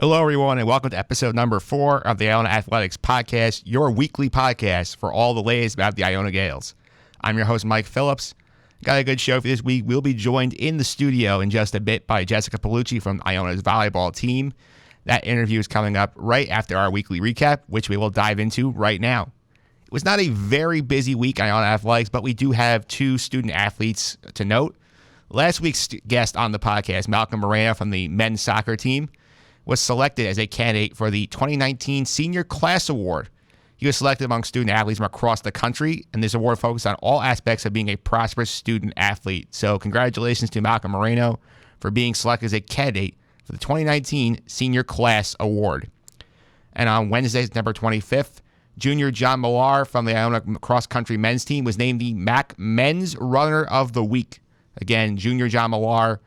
Hello, everyone, and welcome to episode number 4 of the Iona Athletics podcast, your weekly podcast for all the latest about the Iona Gaels. I'm your host, Mike Phillips. Got a good show for this week. We'll be joined in the studio in just a bit by Jessica Paolucci from Iona's volleyball team. That interview is coming up right after our weekly recap, which we will dive into right now. It was not a very busy week on Iona Athletics, but we do have 2 student athletes to note. Last week's guest on the podcast, Malcolm Moreno from the men's soccer team, was selected as a candidate for the 2019 Senior Class Award. He was selected among student athletes from across the country, and this award focuses on all aspects of being a prosperous student athlete. So congratulations to Malcolm Moreno for being selected as a candidate for the 2019 Senior Class Award. And on Wednesday, September 25th, junior John Millar from the Iona cross-country men's team was named the MAC Men's Runner of the Week. Again, junior John Millar,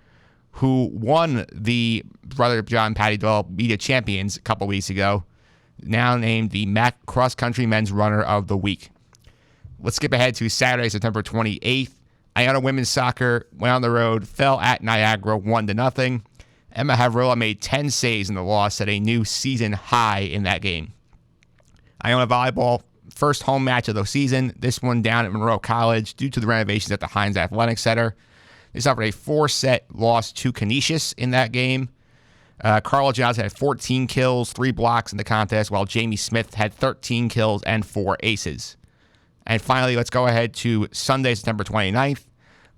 who won the Brother John Patty Doyle Media Champions a couple weeks ago, now named the MAC Cross Country Men's Runner of the Week. Let's skip ahead to Saturday, September 28th. Iona women's soccer went on the road, fell at Niagara 1-0. Emma Havrola made 10 saves in the loss, set a new season high in that game. Iona volleyball, first home match of the season, this one down at Monroe College due to the renovations at the Hines Athletic Center. They suffered a 4-set loss to Canisius in that game. Carla Johnson had 14 kills, 3 blocks in the contest, while Jamie Smith had 13 kills and 4 aces. And finally, let's go ahead to Sunday, September 29th.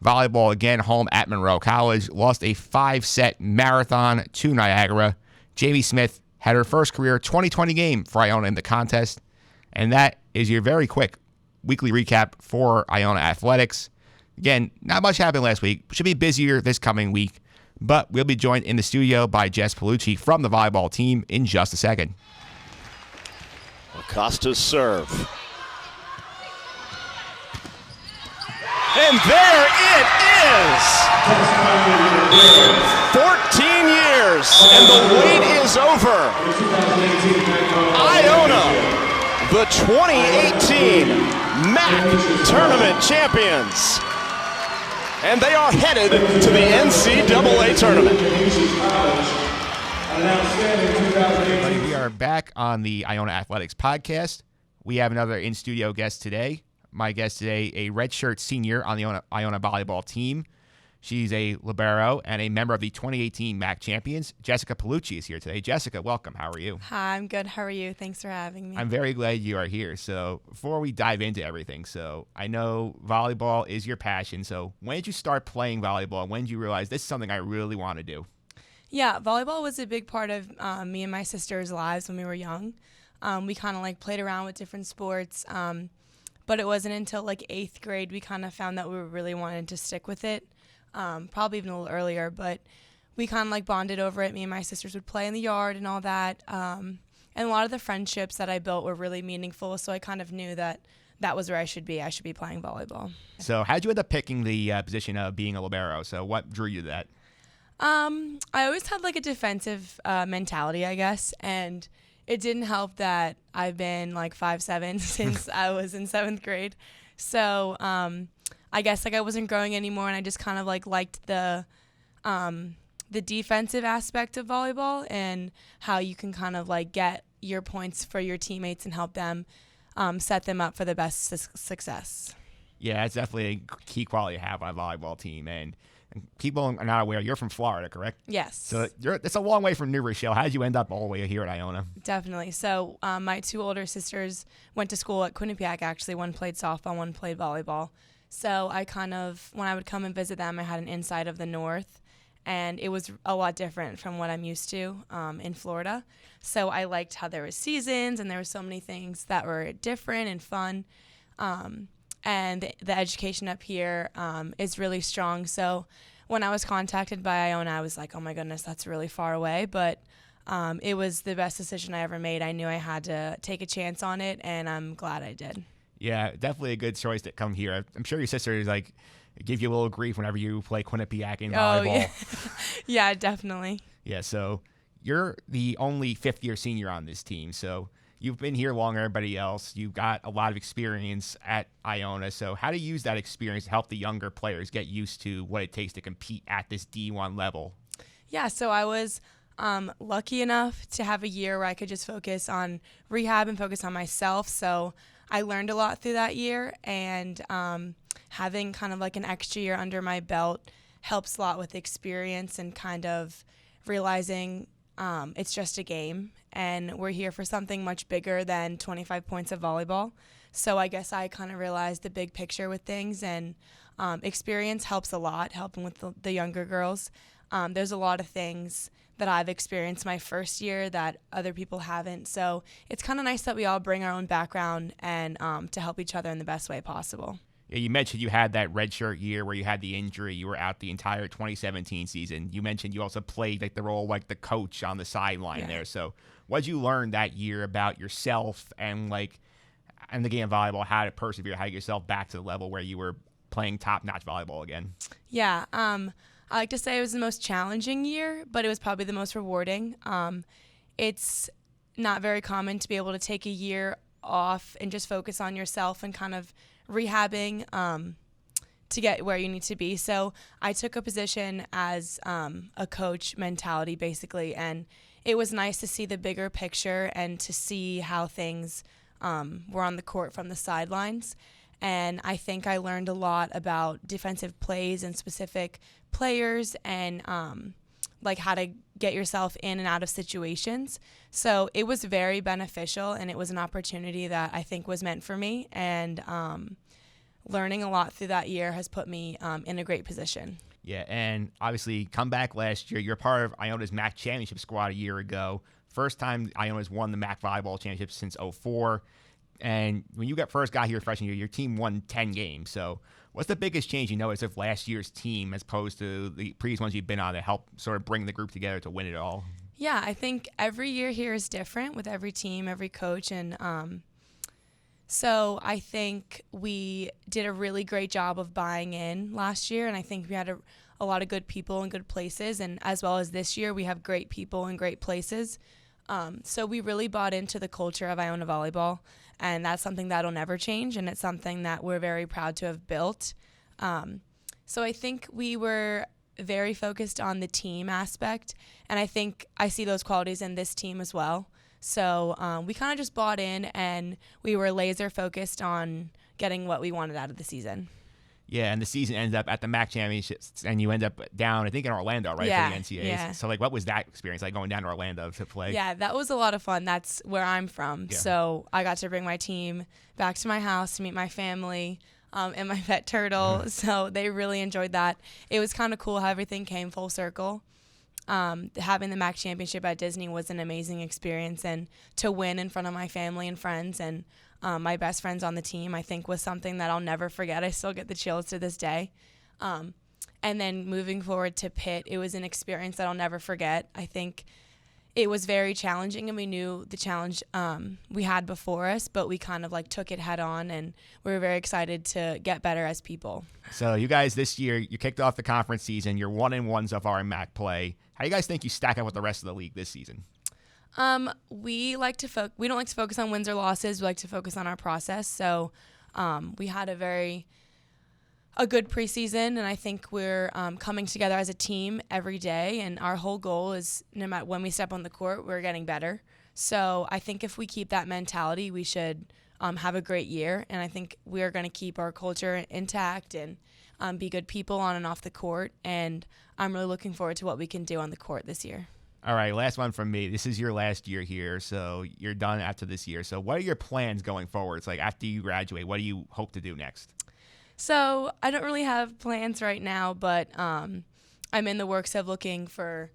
Volleyball again, home at Monroe College, lost a 5-set marathon to Niagara. Jamie Smith had her first career 2020 game for Iona in the contest. And that is your very quick weekly recap for Iona Athletics. Again, not much happened last week. Should be busier this coming week, but we'll be joined in the studio by Jess Paolucci from the volleyball team in just a second. Acosta's serve. And there it is! 14 years, and the wait is over. Iona, the 2018 MAC Tournament champions. And they are headed to the NCAA tournament. Everybody, we are back on the Iona Athletics podcast. We have another in-studio guest today. My guest today, a redshirt senior on the Iona volleyball team. She's a libero and a member of the 2018 MAC champions. Jessica Paolucci is here today. Jessica, welcome. How are you? Hi, I'm good. How are you? Thanks for having me. I'm very glad you are here. So before we dive into everything, so I know volleyball is your passion. So when did you start playing volleyball? When did you realize this is something I really want to do? Yeah, volleyball was a big part of me and my sister's lives when we were young. We kind of like played around with different sports, but it wasn't until like 8th grade we kind of found that we really wanted to stick with it. Probably even a little earlier, but we kind of like bonded over it. Me and my sisters would play in the yard and all that. And a lot of the friendships that I built were really meaningful, so I kind of knew that that was where I should be. I should be playing volleyball. So how'd you end up picking the position of being a libero? So what drew you to that? I always had like a defensive mentality, I guess, and it didn't help that I've been like 5'7" since I was in 7th grade. So I guess like I wasn't growing anymore, and I just kind of like liked the defensive aspect of volleyball and how you can kind of like get your points for your teammates and help them set them up for the best success. Yeah, that's definitely a key quality to have on a volleyball team. And people are not aware, you're from Florida, correct? Yes. So it's a long way from New Rochelle. How did you end up all the way here at Iona? Definitely. So my 2 older sisters went to school at Quinnipiac, actually. One played softball, one played volleyball. So I kind of, when I would come and visit them, I had an insight of the North, and it was a lot different from what I'm used to in Florida. So I liked how there were seasons, and there were so many things that were different and fun. And the education up here is really strong. So when I was contacted by Iona, I was like, oh my goodness, that's really far away. But it was the best decision I ever made. I knew I had to take a chance on it, and I'm glad I did. Yeah, definitely a good choice to come here. I'm sure your sister is like give you a little grief whenever you play Quinnipiac in volleyball. Yeah. Yeah, definitely. Yeah, so you're the only 5th-year senior on this team, so you've been here longer than everybody else. You've got a lot of experience at Iona, so how do you use that experience to help the younger players get used to what it takes to compete at this D1 level? Yeah, so I was lucky enough to have a year where I could just focus on rehab and focus on myself. So I learned a lot through that year, and having kind of like an extra year under my belt helps a lot with experience and kind of realizing it's just a game and we're here for something much bigger than 25 points of volleyball. So I guess I kind of realized the big picture with things, and experience helps a lot, helping with the younger girls. There's a lot of things that I've experienced my first year that other people haven't. So it's kind of nice that we all bring our own background and to help each other in the best way possible. Yeah, you mentioned you had that redshirt year where you had the injury. You were out the entire 2017 season. You mentioned you also played like the role like the coach on the sideline there. So what did you learn that year about yourself and like in the game of volleyball, how to persevere, how to get yourself back to the level where you were playing top-notch volleyball again? Yeah, I like to say it was the most challenging year, but it was probably the most rewarding. It's not very common to be able to take a year off and just focus on yourself and kind of rehabbing to get where you need to be. So I took a position as a coach mentality, basically, and it was nice to see the bigger picture and to see how things were on the court from the sidelines. And I think I learned a lot about defensive plays and specific players and like how to get yourself in and out of situations. So it was very beneficial, and it was an opportunity that I think was meant for me. And learning a lot through that year has put me in a great position. Yeah, and obviously come back last year. You're part of Iona's MAC championship squad a year ago. First time Iona's won the MAC volleyball championship since '04. And when you first got here freshman year, your team won 10 games. So what's the biggest change you noticed of last year's team as opposed to the previous ones you've been on to help sort of bring the group together to win it all? Yeah, I think every year here is different with every team, every coach. And so I think we did a really great job of buying in last year. And I think we had a lot of good people and good places. And as well as this year, we have great people and great places. So we really bought into the culture of Iona Volleyball, and that's something that'll never change, and it's something that we're very proud to have built. So I think we were very focused on the team aspect, and I think I see those qualities in this team as well. So we kind of just bought in, and we were laser focused on getting what we wanted out of the season. Yeah, and the season ends up at the MAC championships, and you end up down, I think, in Orlando, right, yeah, for the NCAAs. Yeah. So, like, what was that experience like going down to Orlando to play? Yeah, that was a lot of fun. That's where I'm from. Yeah. So I got to bring my team back to my house to meet my family and my pet turtle. So they really enjoyed that. It was kind of cool how everything came full circle. Having the MAC championship at Disney was an amazing experience, and to win in front of my family and friends and my best friends on the team, I think was something that I'll never forget. I still get the chills to this day. And then moving forward to Pitt, it was an experience that I'll never forget. I think it was very challenging, and we knew the challenge we had before us, but we kind of like took it head on, and we were very excited to get better as people. So you guys this year, you kicked off the conference season. You're 1-1 so far in MAC play. How do you guys think you stack up with the rest of the league this season? We don't like to focus on wins or losses. We like to focus on our process. So we had a good preseason, and I think we're coming together as a team every day, and our whole goal is no matter when we step on the court, we're getting better. So I think if we keep that mentality, we should have a great year, and I think we're going to keep our culture intact and be good people on and off the court, and I'm really looking forward to what we can do on the court this year. All right, last one from me. This is your last year here, so you're done after this year. So what are your plans going forward? It's like after you graduate, what do you hope to do next? So I don't really have plans right now, but I'm in the works of looking for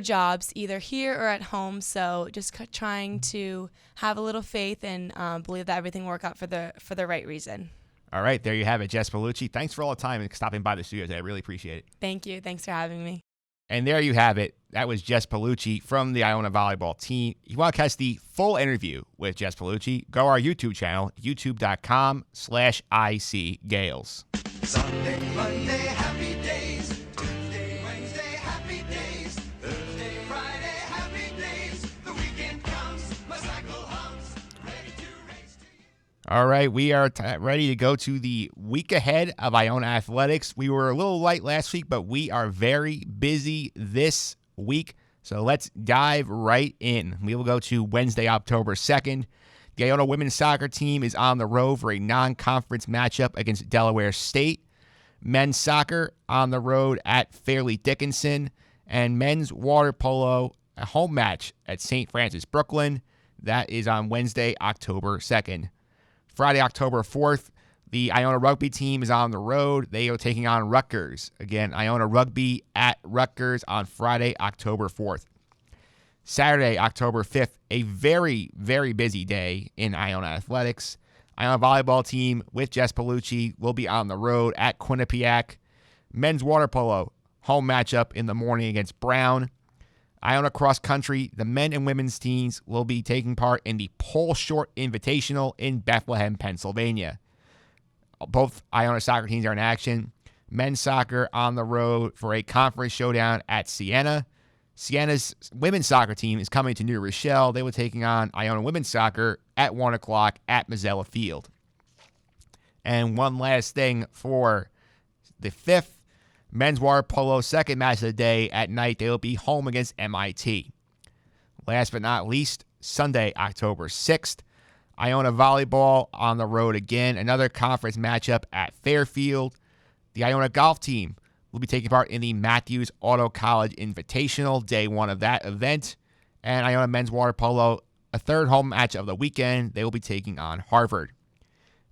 jobs either here or at home. So just trying to have a little faith and believe that everything will work out for the right reason. All right, there you have it, Jess Paolucci. Thanks for all the time and stopping by the studio today. I really appreciate it. Thank you. Thanks for having me. And there you have it. That was Jess Paolucci from the Iona Volleyball team. If you want to catch the full interview with Jess Paolucci, go to our YouTube channel, youtube.com/IC Gaels. Sunday, Monday, happy days. Tuesday, Wednesday, happy days. Thursday, Friday, happy days. The weekend comes, my cycle hums, ready to race to you. All right, we are ready to go to the week ahead of Iona Athletics. We were a little light last week, but we are very busy this week. So let's dive right in. We will go to Wednesday, October 2nd. The Iona women's soccer team is on the road for a non-conference matchup against Delaware State. Men's soccer on the road at Fairleigh Dickinson. And men's water polo, a home match at St. Francis, Brooklyn. That is on Wednesday, October 2nd. Friday, October 4th, the Iona rugby team is on the road. They are taking on Rutgers. Again, Iona rugby at Rutgers on Friday, October 4th. Saturday, October 5th, a very, very busy day in Iona Athletics. Iona volleyball team with Jess Paolucci will be on the road at Quinnipiac. Men's water polo, home matchup in the morning against Brown. Iona cross country, the men and women's teams will be taking part in the Pole Short Invitational in Bethlehem, Pennsylvania. Both Iona soccer teams are in action. Men's soccer on the road for a conference showdown at Siena. Siena's women's soccer team is coming to New Rochelle. They were taking on Iona women's soccer at 1 o'clock at Mazzella Field. And one last thing for the 5th, men's water polo second match of the day at night. They will be home against MIT. Last but not least, Sunday, October 6th, Iona volleyball on the road again. Another conference matchup at Fairfield. The Iona golf team will be taking part in the Matthews Auto College Invitational, day one of that event. And Iona men's water polo, a third home match of the weekend. They will be taking on Harvard.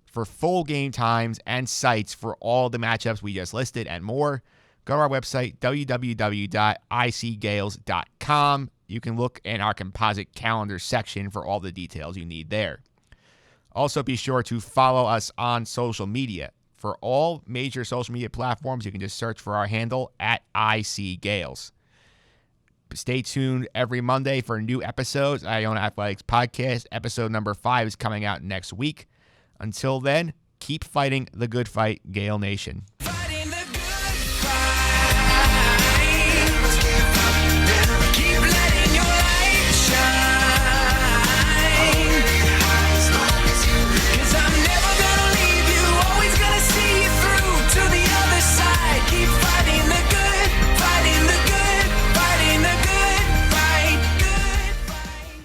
For full game times and sites for all the matchups we just listed and more, go to our website, www.icgaels.com. You can look in our composite calendar section for all the details you need there. Also, be sure to follow us on social media. For all major social media platforms, you can just search for our handle at @ICGales. Stay tuned every Monday for new episodes. Iona Athletics Podcast. Episode number 5 is coming out next week. Until then, keep fighting the good fight, Gael Nation.